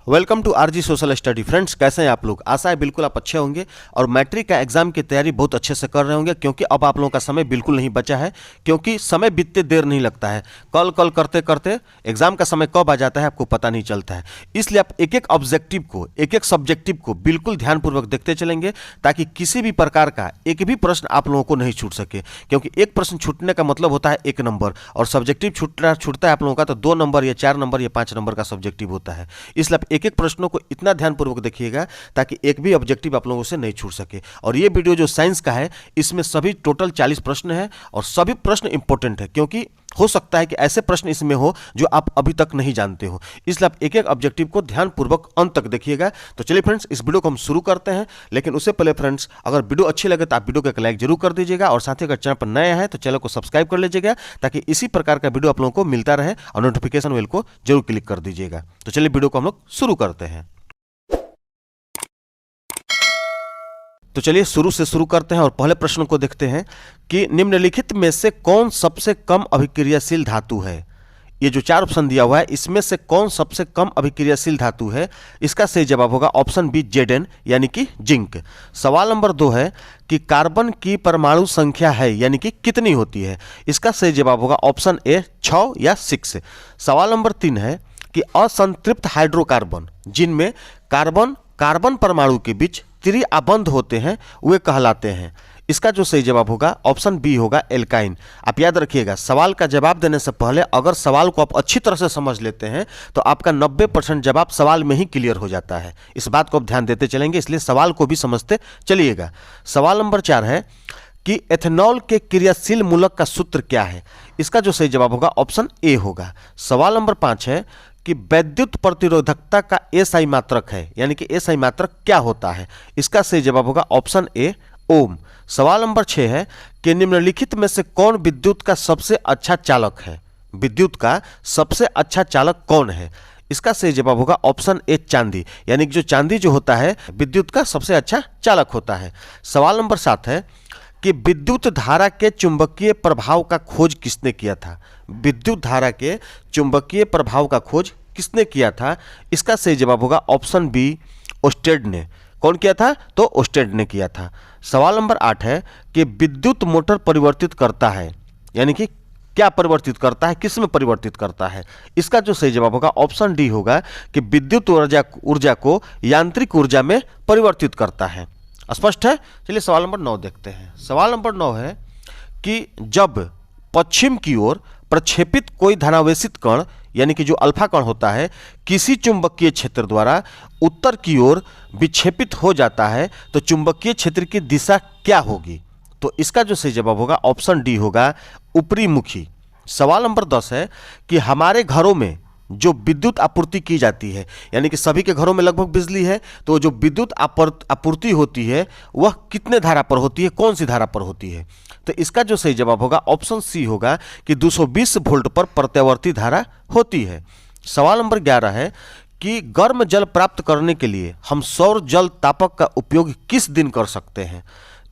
Welcome to RG social study. Friends, कैसे हैं आप लोग? आशा है बिल्कुल आप अच्छे होंगे और मैट्रिक का एग्जाम की तैयारी बहुत अच्छे से कर रहे होंगे, क्योंकि अब आप लोगों का समय बिल्कुल नहीं बचा है। क्योंकि समय बीतते देर नहीं लगता है, कल करते करते एग्जाम का समय कब आ जाता है आपको पता नहीं चलता है। इसलिए आप एक एक ऑब्जेक्टिव को, एक एक सब्जेक्टिव को बिल्कुल ध्यानपूर्वक देखते चलेंगे, ताकि किसी भी प्रकार का एक भी प्रश्न आप लोगों को नहीं छूट सके। क्योंकि एक प्रश्न छूटने का मतलब होता है 1 नंबर, और सब्जेक्टिव छूटता है आप लोगों का तो 2 नंबर या 4 नंबर या 5 नंबर का सब्जेक्टिव होता है। इसलिए आप एक एक प्रश्नों को इतना ध्यानपूर्वक देखिएगा ताकि एक भी ऑब्जेक्टिव आप लोगों से नहीं छूट सके। और ये वीडियो जो साइंस का है, इसमें सभी टोटल 40 प्रश्न हैं और सभी प्रश्न इंपॉर्टेंट है, क्योंकि हो सकता है कि ऐसे प्रश्न इसमें हो जो आप अभी तक नहीं जानते हो। इसलिए आप एक एक ऑब्जेक्टिव को ध्यानपूर्वक अंत तक देखिएगा। तो चलिए फ्रेंड्स, इस वीडियो को हम शुरू करते हैं। लेकिन उससे पहले फ्रेंड्स, अगर वीडियो अच्छी लगे तो आप वीडियो को एक लाइक जरूर कर दीजिएगा, और साथ ही अगर चैनल पर नए हैं तो चैनल को सब्सक्राइब कर लीजिएगा, ताकि इसी प्रकार का वीडियो आप लोगों को मिलता रहे, और नोटिफिकेशन बेल को जरूर क्लिक कर दीजिएगा। तो चलिए वीडियो को हम लोग शुरू करते हैं। तो चलिए शुरू से शुरू करते हैं और पहले प्रश्न को देखते हैं कि निम्नलिखित में से कौन सबसे कम अभिक्रियाशील धातु है। ये जो 4 ऑप्शन दिया हुआ है, इसमें से कौन सबसे कम अभिक्रियाशील धातु है? इसका सही जवाब होगा ऑप्शन बी, Zn यानी कि जिंक। सवाल नंबर 2 है कि कार्बन की परमाणु संख्या है यानी कि कितनी होती है? इसका सही जवाब होगा ऑप्शन ए, 6 या 6। सवाल नंबर 3 है कि असंतृप्त हाइड्रोकार्बन, जिनमें कार्बन परमाणु के बीच त्रिआबंध होते हैं, वे कहलाते हैं। इसका जो सही जवाब होगा ऑप्शन बी होगा, एल्काइन। आप याद रखिएगा, सवाल का जवाब देने से पहले अगर सवाल को आप अच्छी तरह से समझ लेते हैं तो आपका 90% जवाब सवाल में ही क्लियर हो जाता है। इस बात को आप ध्यान देते चलेंगे, इसलिए सवाल को भी समझते चलिएगा। सवाल नंबर 4 है कि एथेनॉल के क्रियाशील मूलक का सूत्र क्या है? इसका जो सही जवाब होगा ऑप्शन ए होगा। सवाल नंबर 5 है कि विद्युत प्रतिरोधकता का एसआई मात्रक है, यानी कि एसआई मात्रक क्या होता है? इसका सही जवाब होगा ऑप्शन ए, ओम। सवाल नंबर 6 है कि निम्नलिखित में से कौन विद्युत का सबसे अच्छा चालक है? विद्युत का सबसे अच्छा चालक कौन है? इसका सही जवाब होगा ऑप्शन ए, चांदी। यानी कि जो चांदी जो होता है विद्युत का सबसे अच्छा चालक होता है। सवाल नंबर 7 है कि विद्युत धारा के चुंबकीय प्रभाव का खोज किसने किया था? विद्युत धारा के चुंबकीय प्रभाव का खोज किसने किया था? इसका सही जवाब होगा ऑप्शन बी, ओस्टेड ने। कौन किया था? तो ओस्टेड ने किया था। सवाल नंबर 8 है कि विद्युत मोटर परिवर्तित करता है, यानी कि क्या परिवर्तित करता है, किस में परिवर्तित करता है? इसका जो सही जवाब होगा ऑप्शन डी होगा कि विद्युत ऊर्जा को यांत्रिक ऊर्जा में परिवर्तित करता है। स्पष्ट है? चलिए सवाल नंबर 9 देखते हैं। सवाल नंबर 9 है कि जब पश्चिम की ओर प्रक्षेपित कोई धनावेशित कण, यानी कि जो अल्फा कण होता है, किसी चुंबकीय क्षेत्र द्वारा उत्तर की ओर विक्षेपित हो जाता है तो चुंबकीय क्षेत्र की दिशा क्या होगी? तो इसका जो सही जवाब होगा ऑप्शन डी होगा, ऊपरी मुखी। सवाल नंबर 10 है कि हमारे घरों में जो विद्युत आपूर्ति की जाती है, यानी कि सभी के घरों में लगभग बिजली है, तो जो विद्युत आपूर्ति होती है वह कितने धारा पर होती है, कौन सी धारा पर होती है? तो इसका जो सही जवाब होगा ऑप्शन सी होगा कि 220 वोल्ट पर प्रत्यावर्ती धारा होती है। सवाल नंबर 11 है कि गर्म जल प्राप्त करने के लिए हम सौर जल तापक का उपयोग किस दिन कर सकते हैं?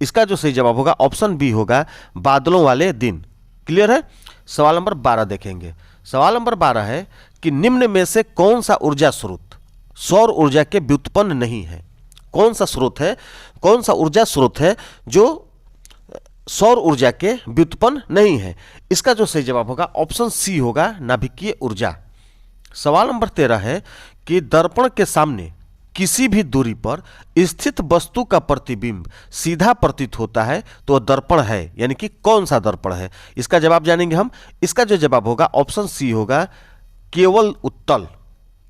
इसका जो सही जवाब होगा ऑप्शन बी होगा, बादलों वाले दिन। क्लियर है? सवाल नंबर 12 देखेंगे। सवाल नंबर 12 है कि निम्न में से कौन सा ऊर्जा स्रोत सौर ऊर्जा के व्युत्पन्न नहीं है? कौन सा स्रोत है, कौन सा ऊर्जा स्रोत है जो सौर ऊर्जा के व्युत्पन्न नहीं है? इसका जो सही जवाब होगा ऑप्शन सी होगा, नाभिकीय ऊर्जा। सवाल नंबर 13 है कि दर्पण के सामने किसी भी दूरी पर स्थित वस्तु का प्रतिबिंब सीधा प्रतीत होता है तो दर्पण है, यानी कि कौन सा दर्पण है? इसका जवाब जानेंगे हम। इसका जो जवाब होगा ऑप्शन सी होगा, केवल उत्तल।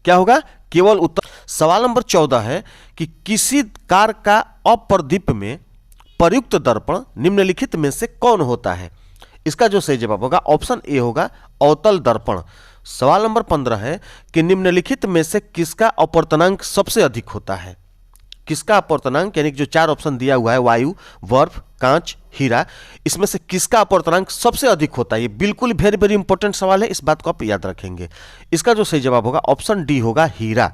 क्या होगा? केवल उत्तल। सवाल नंबर 14 है कि किसी कार का अप्रदीप में प्रयुक्त दर्पण निम्नलिखित में से कौन होता है? इसका जो सही जवाब होगा ऑप्शन ए होगा, अवतल दर्पण। सवाल नंबर 15 है कि निम्नलिखित में से किसका अपवर्तनांक सबसे अधिक होता है? किसका अपवर्तनांक, यानी कि जो 4 ऑप्शन दिया हुआ है, वायु, बर्फ, कांच, हीरा, इसमें से किसका अपवर्तनांक सबसे अधिक होता है? ये बिल्कुल वेरी वेरी इंपॉर्टेंट सवाल है, इस बात को आप याद रखेंगे। इसका जो सही जवाब होगा ऑप्शन डी होगा, हीरा।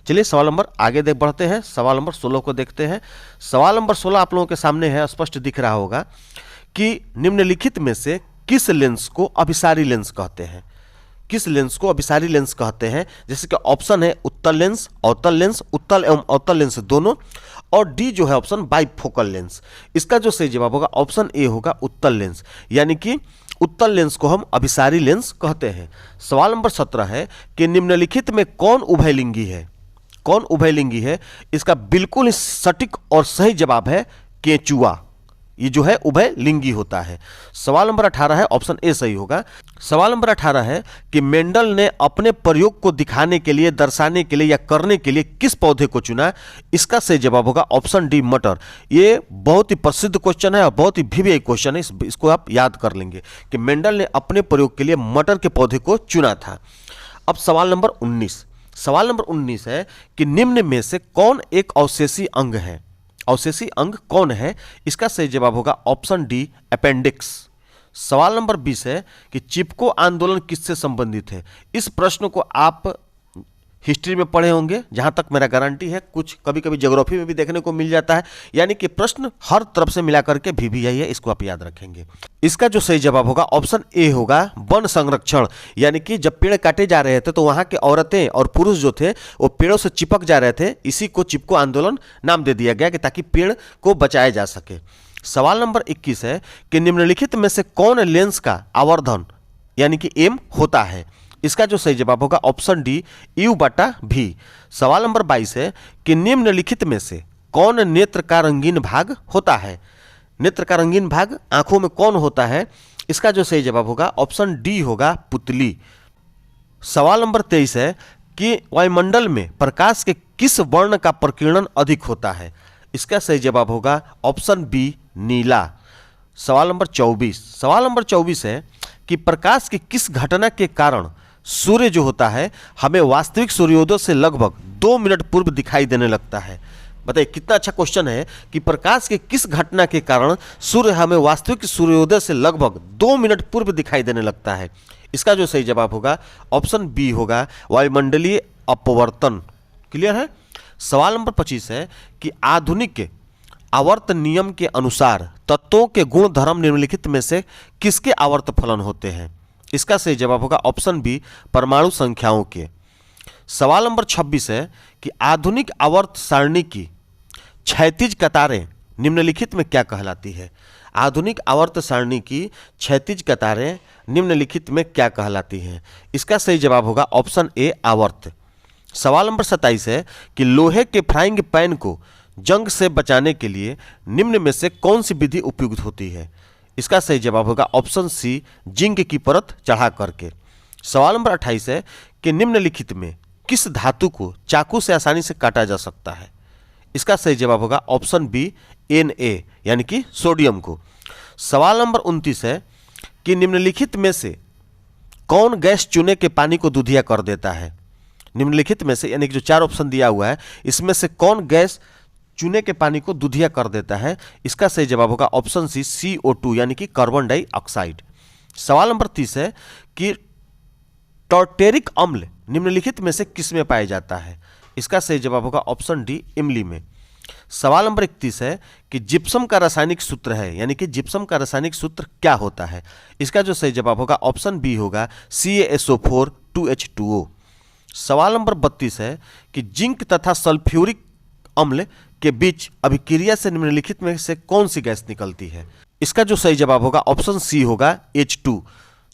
चलिए सवाल नंबर आगे बढ़ते हैं। सवाल नंबर 16 को देखते हैं। सवाल नंबर 16 आप लोगों के सामने है, स्पष्ट दिख रहा होगा कि निम्नलिखित में से किस लेंस को अभिसारी लेंस कहते हैं? किस लेंस को अभिसारी लेंस कहते हैं? जैसे कि ऑप्शन है उत्तल लेंस, अवतल लेंस, उत्तल एवं अवतल लेंस दोनों, और डी जो है ऑप्शन बाइफोकल लेंस। इसका जो सही जवाब होगा ऑप्शन ए होगा उत्तल लेंस, यानी कि उत्तल लेंस को हम अभिसारी लेंस कहते हैं। सवाल नंबर 17 है कि निम्नलिखित में कौन उभयलिंगी है? कौन उभयलिंगी है? इसका बिल्कुल ही सटीक और सही जवाब है केंचुआ। ये जो है उभयलिंगी होता है। सवाल नंबर 18 है, ऑप्शन ए सही होगा। सवाल नंबर 18 है कि मेंडल ने अपने प्रयोग को दिखाने के लिए, दर्शाने के लिए या करने के लिए किस पौधे को चुना? इसका सही जवाब होगा ऑप्शन डी मटर। ये बहुत ही प्रसिद्ध क्वेश्चन है और बहुत ही वीवीआई क्वेश्चन है, इसको आप याद कर लेंगे कि मेंडल ने अपने प्रयोग के लिए मटर के पौधे को चुना था। अब सवाल नंबर 19। सवाल नंबर 19 है कि निम्न में से कौन एक अवशेषी अंग है? अवशेषी अंग कौन है? इसका सही जवाब होगा ऑप्शन डी अपेंडिक्स। सवाल नंबर 20 है कि चिपको आंदोलन किससे संबंधित है? इस प्रश्न को आप हिस्ट्री में पढ़े होंगे, जहां तक मेरा गारंटी है, कुछ कभी कभी ज्योग्राफी में भी देखने को मिल जाता है, यानी कि प्रश्न हर तरफ से मिला करके वीवीआई है, इसको आप याद रखेंगे। इसका जो सही जवाब होगा ऑप्शन ए होगा वन संरक्षण, यानी कि जब पेड़ काटे जा रहे थे तो वहां के औरतें और पुरुष जो थे वो पेड़ों से चिपक जा रहे थे, इसी को चिपको आंदोलन नाम दे दिया गया कि ताकि पेड़ को बचाया जा सके। सवाल नंबर 21 है कि निम्नलिखित में से कौन लेंस का आवर्धन यानी कि एम होता है? इसका जो सही जवाब होगा ऑप्शन डी U/V। सवाल नंबर 22 है कि निम्नलिखित में से कौन नेत्र का रंगीन भाग होता है? नेत्र का रंगीन भाग आंखों में कौन होता है? इसका जो सही जवाब होगा ऑप्शन डी होगा पुतली। सवाल नंबर 23 है कि वायुमंडल में प्रकाश के किस वर्ण का प्रकीर्णन अधिक होता है? इसका सही जवाब होगा ऑप्शन बी नीला। सवाल नंबर 24। सवाल नंबर 24 है कि प्रकाश की किस घटना के कारण सूर्य जो होता है हमें वास्तविक सूर्योदय से लगभग 2 मिनट पूर्व दिखाई देने लगता है? बताइए कितना अच्छा क्वेश्चन है कि प्रकाश के किस घटना के कारण सूर्य हमें वास्तविक सूर्योदय से लगभग 2 मिनट पूर्व दिखाई देने लगता है? इसका जो सही जवाब होगा ऑप्शन बी होगा वायुमंडलीय अपवर्तन। क्लियर है? सवाल नंबर 25 है कि आधुनिक आवर्त नियम के अनुसार तत्वों के गुण धर्म निम्नलिखित में से किसके आवर्त फलन होते हैं? इसका सही जवाब होगा ऑप्शन बी परमाणु संख्याओं के। सवाल नंबर 26 है कि आधुनिक आवर्त सारणी की क्षैतिज कतारें निम्नलिखित में क्या कहलाती है? आधुनिक आवर्त सारणी की क्षैतिज कतारें निम्नलिखित में क्या कहलाती हैं? इसका सही जवाब होगा ऑप्शन ए आवर्त। सवाल नंबर 27 है कि लोहे के फ्राइंग पैन को जंग से बचाने के लिए निम्न में से कौन सी विधि उपयुक्त होती है? इसका सही जवाब होगा ऑप्शन सी जिंक की परत चढ़ा करके। सवाल नंबर 28 है कि निम्नलिखित में किस धातु को चाकू से आसानी से काटा जा सकता है? इसका सही जवाब होगा ऑप्शन बी Na यानी कि सोडियम को। सवाल नंबर 29 है कि निम्नलिखित में से कौन गैस चूने के पानी को दूधिया कर देता है? निम्नलिखित में से यानी कि जो 4 ऑप्शन दिया हुआ है इसमें से कौन गैस चूने के पानी को दूधिया कर देता है? इसका सही जवाब होगा ऑप्शन सी CO2 यानी कि कार्बन डाइऑक्साइड। सवाल नंबर 30 है कि टॉर्टेरिक अम्ल निम्नलिखित में से किस में पाया जाता है? इसका सही जवाब होगा ऑप्शन डी इमली में। सवाल नंबर 31 है कि जिप्सम का रासायनिक सूत्र है यानी कि जिप्सम का रासायनिक सूत्र क्या होता है? इसका जो सही जवाब होगा ऑप्शन बी होगा CaSO4 2H2O। सवाल नंबर 32 है कि जिंक तथा सल्फ्यूरिक अम्ल के बीच अभिक्रिया से निम्नलिखित में से कौन सी गैस निकलती है? इसका जो सही जवाब होगा ऑप्शन सी होगा H2।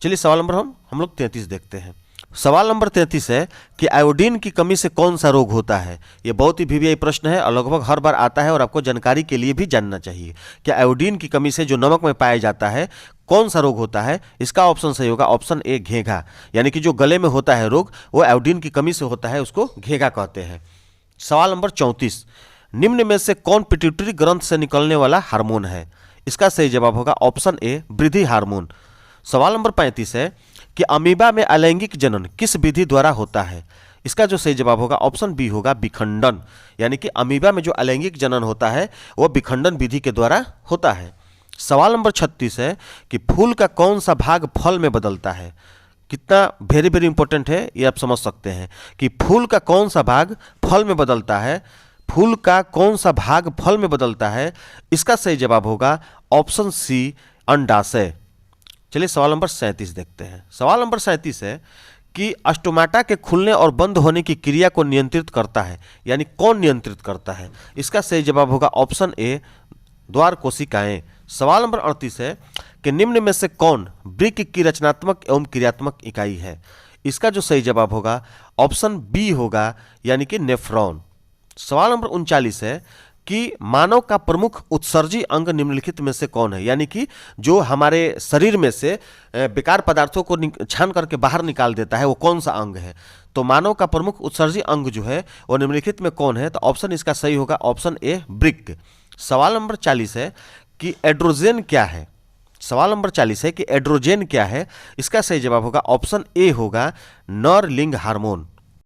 चलिए सवाल नंबर हम लोग 33 देखते हैं। सवाल नंबर 33 है कि आयोडीन की कमी से कौन सा रोग होता है? ये बहुत ही वीवीआई प्रश्न है और लगभग हर बार आता है और आपको जानकारी के लिए भी जानना चाहिए कि आयोडीन की कमी से जो नमक में पाया जाता है कौन सा रोग होता है? इसका ऑप्शन सही होगा ऑप्शन ए घेघा, यानी कि जो गले में होता है रोग वो आयोडीन की कमी से होता है, उसको घेघा कहते हैं। सवाल नंबर 34, निम्न में से कौन पिट्यूटरी ग्रंथ से निकलने वाला हार्मोन है? इसका सही जवाब होगा ऑप्शन ए वृद्धि हार्मोन। सवाल नंबर 35 है कि अमीबा में अलैंगिक जनन किस विधि द्वारा होता है? इसका जो सही जवाब होगा ऑप्शन बी होगा विखंडन, यानी कि अमीबा में जो अलैंगिक जनन होता है वह विखंडन विधि के द्वारा होता है। सवाल नंबर 36 है कि फूल का कौन सा भाग फल में बदलता है? कितना वेरी वेरी इंपॉर्टेंट है ये आप समझ सकते हैं कि फूल का कौन सा भाग फल में बदलता है। फूल का कौन सा भाग फल में बदलता है? इसका सही जवाब होगा ऑप्शन सी अंडाशय। चलिए सवाल नंबर 37 देखते हैं। सवाल नंबर 37 है कि स्टोमाटा के खुलने और बंद होने की क्रिया को नियंत्रित करता है, यानी कौन नियंत्रित करता है? इसका सही जवाब होगा ऑप्शन ए, द्वार कोशिकाएं। सवाल नंबर 38 है कि निम्न में से कौन वृक्क की रचनात्मक एवं क्रियात्मक इकाई है? इसका जो सही जवाब होगा ऑप्शन बी होगा, यानी कि नेफ्रॉन। सवाल नंबर 39 है कि मानव का प्रमुख उत्सर्जी अंग निम्नलिखित में से कौन है? यानी कि जो हमारे शरीर में से बेकार पदार्थों को छान करके बाहर निकाल देता है, वो कौन सा अंग है? तो मानव का प्रमुख उत्सर्जी अंग जो है वो निम्नलिखित में कौन है? तो ऑप्शन इसका सही होगा ऑप्शन ए, वृक्क। सवाल नंबर 40 है कि एड्रोजेन क्या है? सवाल नंबर 40 है कि एड्रोजेन क्या है? इसका सही जवाब होगा ऑप्शन ए होगा, नर लिंग हार्मोन।